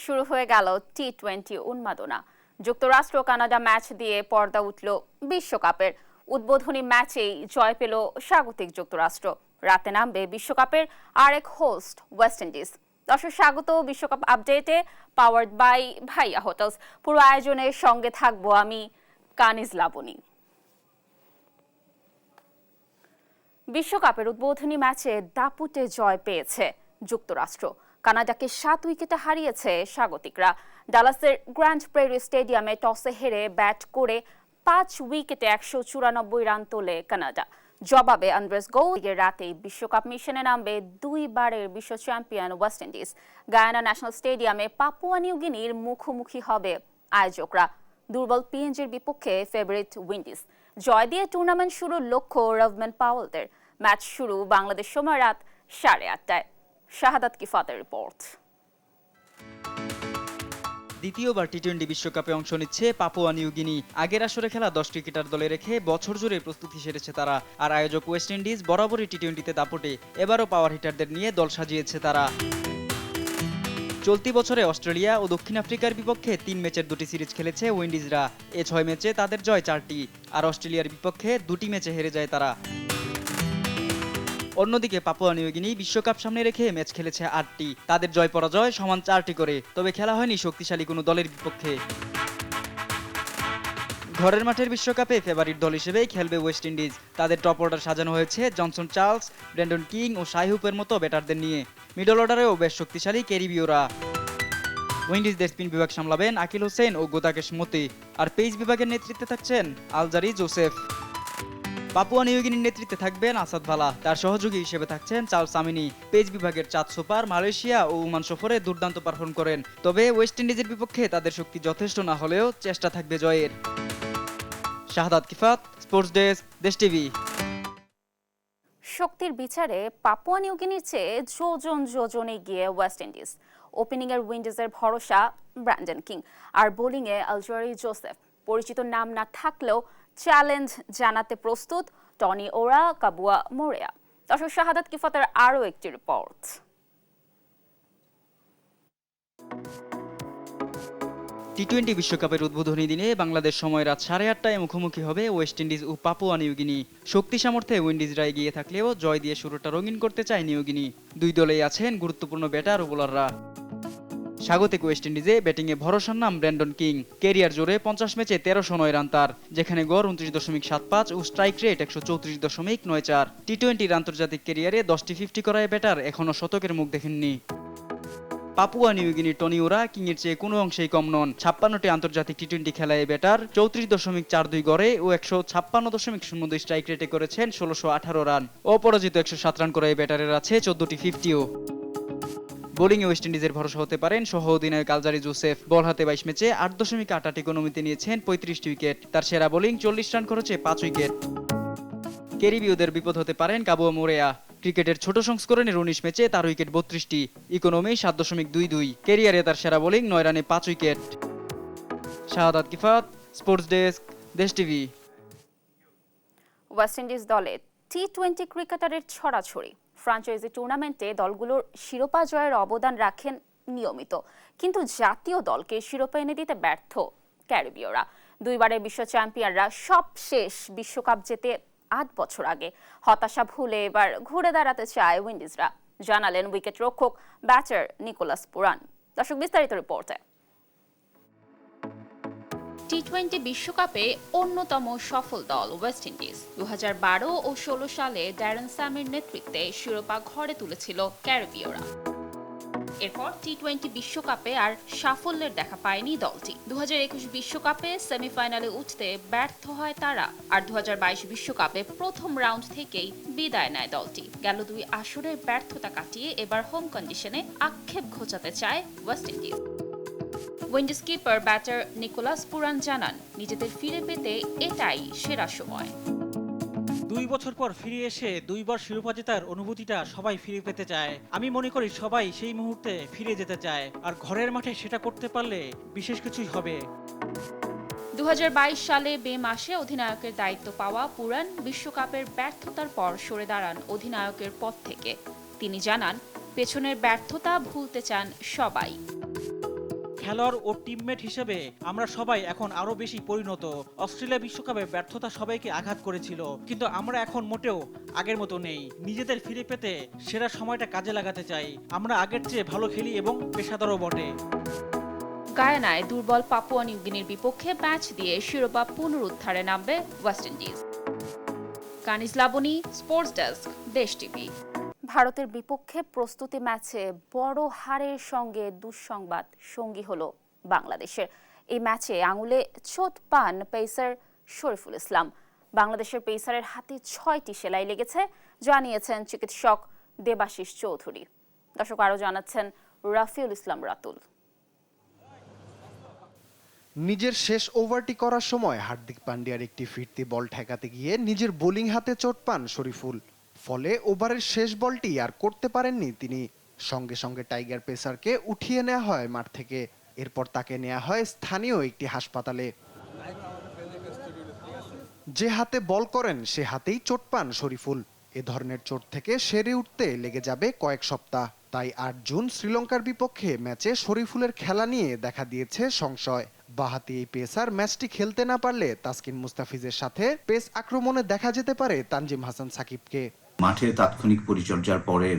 শুরু হয়ে গেল টি-20 উন্মাদনা। যুক্তরাষ্ট্র কানাডা ম্যাচ দিয়ে পর্দা উঠল বিশ্বকাপের। উদ্বোধনী ম্যাচেই জয় পেল স্বাগতিক যুক্তরাষ্ট্র। রাতে নামবে বিশ্বকাপের আরেক হোস্ট ওয়েস্ট ইন্ডিজ। দর্শক স্বাগত বিশ্বকাপ আপডেটে, পাওয়ার্ড বাই ভাইয়া হোটেলস। পুরো আয়োজনের সঙ্গে থাকবো আমি কানিজ লাবণী। বিশ্বকাপের উদ্বোধনী ম্যাচে দাপুটে জয় পেয়েছে যুক্তরাষ্ট্র। কানাডাকে 7 উইকেটে হারিয়েছে স্বাগতিকরা। ডালাসের গ্র্যান্ড প্রেরি স্টেডিয়ামে টসে হেরে ব্যাট করে 5 উইকেটে 194 রান তোলে কানাডা। জবাবে আন্দ্রেস গৌয়ের রাতেই বিশ্বকাপ মিশনে নামবে 2 বারের বিশ্ব champion West Indies. Guyana national স্টেডিয়ামে পাপুয়া নিউ গিনির মুখোমুখি হবে আয়োজকরা। দুর্বল পিএনজির বিপক্ষে ফেভারিট উইন্ডিজ। জয় দিয়ে টুর্নামেন্ট শুরুর লক্ষ্য রভম্যান পাওয়েলদের। ম্যাচ শুরু বাংলাদেশ সময় রাত 8:30টায়। শাহাদাত কিফাতের রিপোর্ট। দ্বিতীয়বার টি-20 বিশ্বকাপে অংশ নিচ্ছে পাপুয়া নিউ গিনি। আগের আসরে খেলা 10 ক্রিকেটার দলে রেখে বছর জুড়ে প্রস্তুতি সেরেছে তারা। আর আয়োজক ওয়েস্ট ইন্ডিজ বরাবরই টি-20তে দাপটে। এবারও পাওয়ার হিটারদের নিয়ে দল সাজিয়েছে তারা। চলতি বছরে অস্ট্রেলিয়া ও দক্ষিণ আফ্রিকার বিপক্ষে 3 ম্যাচের 2টি সিরিজ খেলেছে উইন্ডিজরা। এ 6 ম্যাচে তাদের জয় 4টি, আর অস্ট্রেলিয়ার বিপক্ষে 2টি ম্যাচে হেরে যায় তারা। অন্যদিকে পাপুয়া নিউ গিনি বিশ্বকাপ সামনে রেখে ম্যাচ খেলেছে 8টি, তাদের জয় পরাজয় সমান 4টি করে। তবে খেলা হয়নি শক্তিশালী কোনো দলের বিপক্ষে। ঘরের মাঠের বিশ্বকাপে ফেভারিট দল হিসেবেই খেলবে ওয়েস্ট ইন্ডিজ। তাদের টপ অর্ডার সাজানো হয়েছে জনসন চার্লস, ব্র্যান্ডন কিং ও শাই হুপের মতো ব্যাটারদের নিয়ে। মিডল অর্ডারেও বেশ শক্তিশালী ক্যারিবীয়রা। উইন্ডিজদের স্পিন বিভাগ সামলাবেন আকিল হোসেন ও গোদাকেশ মতি, আর পেস বিভাগের নেতৃত্বে থাকছেন আলজারি জোসেফ। পাপুয়া নিউ গিনির নেতৃত্বে থাকবেন আসাদ ভালা, তার সহযোগী হিসেবে থাকছেন চার্লস আমিনি। পেস বিভাগের চাঁদ সুপার মালয়েশিয়া ও ওমান সফরে দুর্দান্ত পারফর্ম করেন। তবে ওয়েস্ট ইন্ডিজের বিপক্ষে তাদের শক্তি যথেষ্ট না হলেও চেষ্টা থাকবে জয়ের। শাহাদাত কিফাত, স্পোর্টস ডেস্ক, দেশ টিভি। শক্তির বিচারে পাপুয়া নিউ গিনির চেয়ে যোজনে গিয়ে ওয়েস্ট ইন্ডিজ। ওপেনিংয়ের উইন্ডিজের ভরসা ব্র্যান্ডন কিং, আর বোলিংয়ে আলজারি জোসেফ। পরিচিত নাম না থাকলেও চ্যালেঞ্জ জানাতে প্রস্তুত টনি ওরা, কাবুয়া মোরেয়া। দর্শক শাহাদাত কিফাতের আরও একটি রিপোর্ট। টি-20 বিশ্বকাপের উদ্বোধনী দিনে বাংলাদেশ সময় রাত 8:30টায় মুখোমুখি হবে ওয়েস্ট ইন্ডিজ ও পাপুয়া নিউ গিনি। শক্তি সামর্থ্যে উইন্ডিজরা এগিয়ে থাকলেও জয় দিয়ে শুরুটা রঙিন করতে চায় নিউ গিনি। দুই দলেই আছেন গুরুত্বপূর্ণ ব্যাটার ও বোলাররা। স্বাগতিক ওয়েস্ট ইন্ডিজে ব্যাটিংয়ে ভরসার নাম ব্র্যান্ডন কিং। ক্যারিয়ার জোরে 50 ম্যাচে 1309 রান তার, যেখানে গড় 29.75 ও স্ট্রাইক রেট 134.94। টি-20 আন্তর্জাতিক ক্যারিয়ারে 10টি 50 করায় ব্যাটার এখনও শতকের মুখ দেখেননি। পাপুয়া নিউ গিনির টনি ওরা কিংয়ের চেয়ে কোনো অংশেই কম নন। 56টি আন্তর্জাতিক টি-20 খেলায় ব্যাটার 34.42 গড়ে ও 156.02 স্ট্রাইক রেটে করেছেন 1618 রান। অপরাজিত 107 রান করে ব্যাটারের আছে 14টি 50ও। বোলিংয়ে ওয়েস্ট ইন্ডিজের ভরসা হতে পারেন সহ অধিনায়ক আলজারি জোসেফ। বল হাতে 22 ম্যাচে 8.88 ইকোনমিতে নিয়েছেন 35টি উইকেট। তার সেরা বোলিং 40 রান খরচে 5 উইকেট। ক্যারিবীয়দের বিপদ হতে পারেন কাবুয়া মোরেয়া। ক্রিকেটের ছোট সংস্করণের 19 ম্যাচে তার উইকেট 32টি, ইকোনমি 7.22। ক্যারিয়ারে তার সেরা বোলিং 9 রানে 5 উইকেট। শাহাদাত কিফাত, স্পোর্টস ডেস্ক, দেশ টিভি। ওয়েস্ট ইন্ডিজ দলে টি-20 ক্রিকেটারের ছড়াছড়ি। ফ্র্যাঞ্চাইজি টুর্নামেন্টে দলগুলোর শিরোপা জয়ের অবদান রাখেন নিয়মিত, কিন্তু জাতীয় দলকে শিরোপা এনে দিতে ব্যর্থ ক্যারিবীয়রা। 2 বারের বিশ্ব চ্যাম্পিয়নরা সবশেষ বিশ্বকাপ জেতে 8 বছর আগে। হতাশা ভুলে এবার ঘুরে দাঁড়াতে চায় উইন্ডিজরা, জানালেন উইকেট রক্ষক ব্যাটার নিকোলাস পুরান। দর্শক বিস্তারিত রিপোর্টে। টি-20 বিশ্বকাপে অন্যতম সফল দল ওয়েস্ট ইন্ডিজ। 2012 ও 16 সালে ড্যারেন স্যামির নেতৃত্বে শিরোপা ঘরে তুলেছিল ক্যারিবীয়রা। এরপর টি-20 বিশ্বকাপে আর সাফল্যের দেখা পায়নি দলটি। 2021 বিশ্বকাপে সেমিফাইনালে উঠতে ব্যর্থ হয় তারা, আর 2022 বিশ্বকাপে প্রথম রাউন্ড থেকেই বিদায় নেয় দলটি। গেল 2 আসরের ব্যর্থতা কাটিয়ে এবার হোম কন্ডিশনে আক্ষেপ ঘোচাতে চায় West Indies. Windies keeper batter Nicholas Pooran জানান, নিজেদের ফিরে পেতে এটাই সেরা সময়। 2 বছর পর ফিরে এসে 2 বার শিরোপা জেতার অনুভূতিটা সবাই ফিরে পেতে চায়। আমি মনে করি সবাই সেই মুহূর্তে ফিরে যেতে চায়, আর ঘরের মাঠে সেটা করতে পারলে বিশেষ কিছুই হবে। 2022 সালে মে মাসে অধিনায়কের দায়িত্ব পাওয়া পুরান বিশ্বকাপের ব্যর্থতার পর সরে দাঁড়ান অধিনায়কের পদ থেকে। তিনি জানান, পেছনের ব্যর্থতা ভুলতে চান সবাই। খেলোয়াড় ও টিমমেট হিসেবে আমরা সবাই এখন আরো বেশি পরিণত। অস্ট্রেলিয়া বিশ্বকাপে ব্যর্থতা সবাইকে আঘাত করেছিল, কিন্তু আমরা এখন মোটেও আগের মতো নেই। নিজেদের ফিরে পেতে সেরা সময়টা কাজে লাগাতে চাই। আমরা আগের চেয়ে ভালো খেলি এবং পেশাদারও বটে। গায়ানায় দুর্বল পাপুয়া নিউগিনির বিপক্ষে ম্যাচ দিয়ে শিরোপা পুনরুদ্ধারে নামবে ওয়েস্ট ইন্ডিজ। কানিজ লাবণী, স্পোর্টস ডেস্ক, দেশ টিভি। ভারতের বিপক্ষে প্রস্তুতি ম্যাচে বড় হারের সঙ্গে দুঃসংবাদ সঙ্গী হলো বাংলাদেশের। এই ম্যাচে আঙুলে চোট পান পেসার শরীফুল ইসলাম। বাংলাদেশের পেসারের হাতে 6টি সেলাই লেগেছে, জানিয়েছেন চিকিৎসক দেবাশিস চৌধুরী। দর্শক আরও জানাচ্ছেন রাফিউল ইসলাম রাতুল। নিজের শেষ ওভারটি করার সময় হার্দিক পান্ডিয়ার একটি ফিরতি বল ঠেকাতে গিয়ে নিজের বোলিং হাতে চোট পান শরীফুল। ফলে ওভারের শেষ বলটি আর করতে পারেননি তিনি। সঙ্গে সঙ্গে টাইগার পেসারকে উঠিয়ে নেওয়া হয় মাঠ থেকে। এরপর তাকে নেওয়া হয় স্থানীয় একটি হাসপাতালে। যে হাতে বল করেন সে হাতেই চোট পান শরীফুল। এ ধরনের চোট থেকে সেরে উঠতে লেগে যাবে কয়েক সপ্তাহ। তাই 8 জুন শ্রীলঙ্কার বিপক্ষে ম্যাচে শরীফুলের খেলা নিয়ে দেখা দিয়েছে সংশয়। বাঁহাতি এই পেসার ম্যাচটি খেলতে না পারলে তাসকিন মুস্তাফিজের সাথে পেস আক্রমণে দেখা যেতে পারে তানজিম হাসান সাকিবকে। মাঠে তাৎক্ষণিক পরিচর্যার পরে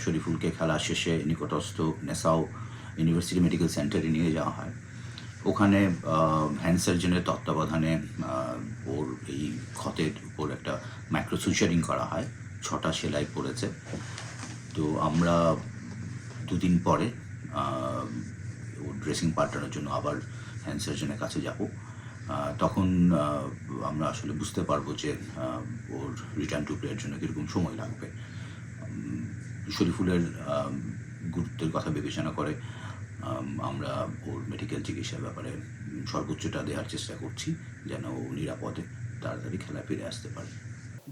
শরীফুলকে খেলা শেষে নিকটস্থ নেসাও ইউনিভার্সিটি মেডিকেল সেন্টারে নিয়ে যাওয়া হয়। ওখানে হ্যান্ড সার্জনের তত্ত্বাবধানে ওর এই ক্ষতের উপর একটা মাইক্রো সুচারিং করা হয়। 6টা সেলাই পড়েছে। তো আমরা 2 দিন পরে ওর ড্রেসিং পাল্টানোর জন্য আবার হ্যান্ড সার্জনের কাছে যাব। তখন আমরা আসলে বুঝতে পারবো যে ওর রিটার্ন টু প্লের জন্য কীরকম সময় লাগবে। শরীফুলের গুরুত্বের কথা বিবেচনা করে আমরা ওর মেডিকেল চিকিৎসার ব্যাপারে সর্বোচ্চটা দেওয়ার চেষ্টা করছি, যেন ও নিরাপদে তাড়াতাড়ি খেলায় ফিরে আসতে পারে।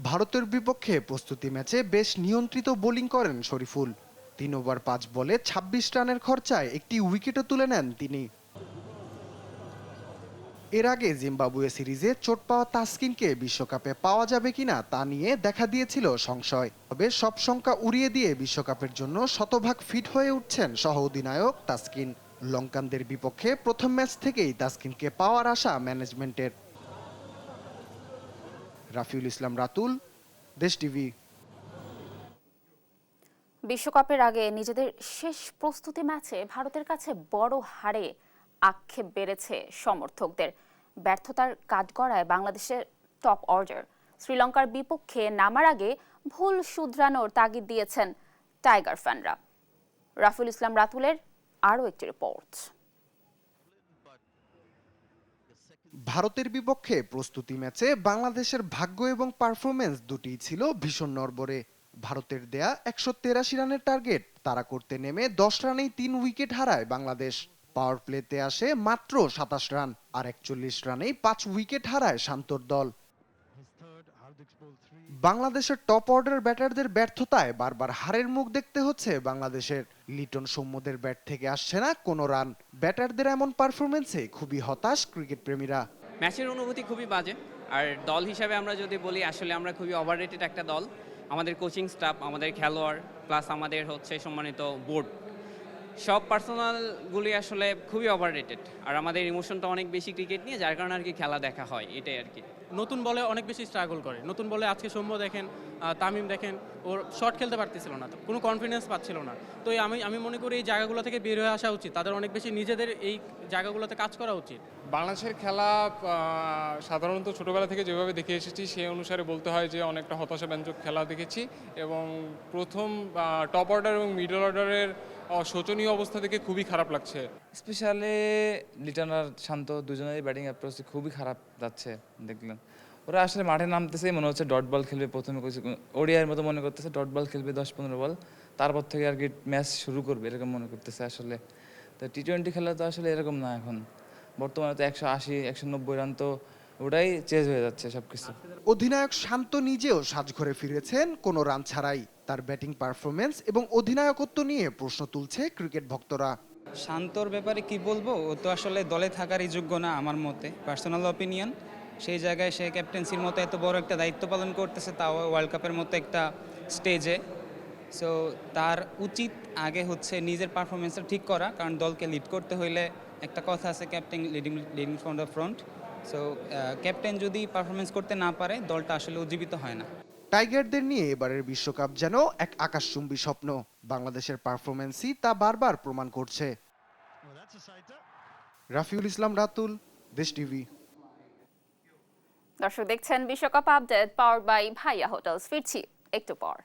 ভারতের বিপক্ষে প্রস্তুতি ম্যাচে বেশ নিয়ন্ত্রিত বোলিং করেন শরীফুল। 3 ওভার 5 বলে 26 রানের খরচায় একটি উইকেটও তুলে নেন তিনি। এর আগে জিম্বাবুয়ে সিরিজে চোট পাওয়া তাসকিনকে বিশ্বকাপে পাওয়া যাবে কিনা তা নিয়ে দেখা দিয়েছিল সংশয়। তবে সব শঙ্কা উড়িয়ে দিয়ে বিশ্বকাপের জন্য শতভাগ ফিট হয়ে উঠছেন সহ অধিনায়ক তাসকিন। লঙ্কানদের বিপক্ষে প্রথম ম্যাচ থেকেই তাসকিনকে পাওয়ার আশা ম্যানেজমেন্টের। রাফিউল ইসলাম রাতুল, দেশ টিভি। বিশ্বকাপের আগে নিজেদের শেষ প্রস্তুতি ম্যাচে ভারতের কাছে বড় হারে আক্ষেপ বেড়েছে সমর্থকদের। ব্যর্থতার কাঠগড়ায় বাংলাদেশের টপ অর্ডার। শ্রীলঙ্কার বিপক্ষে নামার আগে ভুল শুধরানোর তাগিদ দিয়েছেন টাইগার ফ্যানরা। রাফিউল ইসলাম রাতুলের আরও একটি রিপোর্ট। ভারতের বিপক্ষে প্রস্তুতি ম্যাচে বাংলাদেশের ভাগ্য এবং পারফরমেন্স দুটিই ছিল ভীষণ নড়বড়ে। ভারতের দেয়া 183 রানের টার্গেট তাড়া করতে নেমে 10 রানেই 3 উইকেট হারায় বাংলাদেশ। পাওয়ার প্লেতে আসে মাত্র 27 রান আর 41 রানেই 5 উইকেট হারায় শান্তর দল। বাংলাদেশের টপ অর্ডার ব্যাটারদের ব্যর্থতায় বারবার হারের মুখ দেখতে হচ্ছে বাংলাদেশের। লিটন সৌম্যদের ব্যাট থেকে আসছে না কোনো রান। ব্যাটারদের এমন পারফরমেন্সে খুবই হতাশ ক্রিকেট প্রেমীরা। ম্যাচের অনুভূতি খুবই বাজে। আর দল হিসাবে আমরা যদি বলি, আসলে আমরা খুবই ওভাররেটেড একটা দল। আমাদের কোচিং স্টাফ, আমাদের খেলোয়াড়, প্লাস আমাদের সম্মানিত বোর্ড, সব পার্সোনালগুলি আসলে খুবই ওভাররেটেড। আর আমাদের ইমোশনটা অনেক বেশি ক্রিকেট নিয়ে, যার কারণে আর কি খেলা দেখা হয়, এটাই আর কি। নতুন বলে অনেক বেশি স্ট্রাগল করে। নতুন বলে আজকে সৌম্য দেখেন, তামিম দেখেন, ওর শট খেলতে পারতেছিল না, কোনো কনফিডেন্স পাচ্ছিল না। তো আমি মনে করি এই জায়গাগুলো থেকে বের হয়ে আসা উচিত। তাদের অনেক বেশি নিজেদের এই জায়গাগুলোতে কাজ করা উচিত। বাংলাদেশের খেলা সাধারণত ছোটোবেলা থেকে যেভাবে দেখে এসেছি সেই অনুসারে বলতে হয় যে অনেকটা হতাশাব্যঞ্জক খেলা দেখেছি। এবং প্রথম টপ অর্ডার এবং মিডল অর্ডারের শোচনীয় অবস্থা থেকে খুবই খারাপ লাগছে। স্পেশালি লিটন আর শান্ত দুজনেরই ব্যাটিং অ্যাপ্রোচ খুবই খারাপ যাচ্ছে। দেখলেন ওরা আসলে মাঠে নামতেছেই মনে হচ্ছে ডট বল খেলবে। প্রথমে ওডিআইয়ের মতো মনে করতেছে, ডট বল খেলবে 10-15 বল, তারপর থেকে আর কি ম্যাচ শুরু করবে এরকম মনে করতেছে আসলে। তো টি-20 খেলা তো আসলে এরকম না। এখন বর্তমানে তো 180-190 রান, তো ওটাই চেঞ্জ হয়ে যাচ্ছে সবকিছু। অধিনায়ক শান্ত নিজেও সাজঘরে ফিরেছেন কোনো রান ছাড়াই। তার ব্যাটিং পারফরমেন্স এবং অধিনায়কত্ব নিয়ে প্রশ্ন তুলছে ক্রিকেট ভক্তরা। শান্তর ব্যাপারে কি বলবো, ও তো আসলে দলে থাকারই যোগ্য না আমার মতে, পার্সোনাল অপিনিয়ন। সেই জায়গায় সে ক্যাপ্টেন্সির মতো এত বড় একটা দায়িত্ব পালন করতেছে, তাও ওয়ার্ল্ড কাপের মতো একটা স্টেজে। সো তার উচিত আগে হচ্ছে নিজের পারফরমেন্সটা ঠিক করা, কারণ দলকে লিড করতে হইলে একটা কথা আছে, captain leading from the front. So captain যদি পারফরমেন্স করতে না পারে দলটা আসলে উজ্জীবিত হয় না। টাইগারদের নিয়ে এবারের বিশ্বকাপ যেন এক আকাশচুম্বী স্বপ্ন। বাংলাদেশের পারফরমেন্সই তা বারবার প্রমাণ করছে। রাফিউল ইসলাম রাতুল, দেশ টিভি। দর্শক দেখছেন বিশ্বকাপ আপডেট পাওয়ারড বাই ভাইয়া হোটেলস। ফিরছি একটু পর।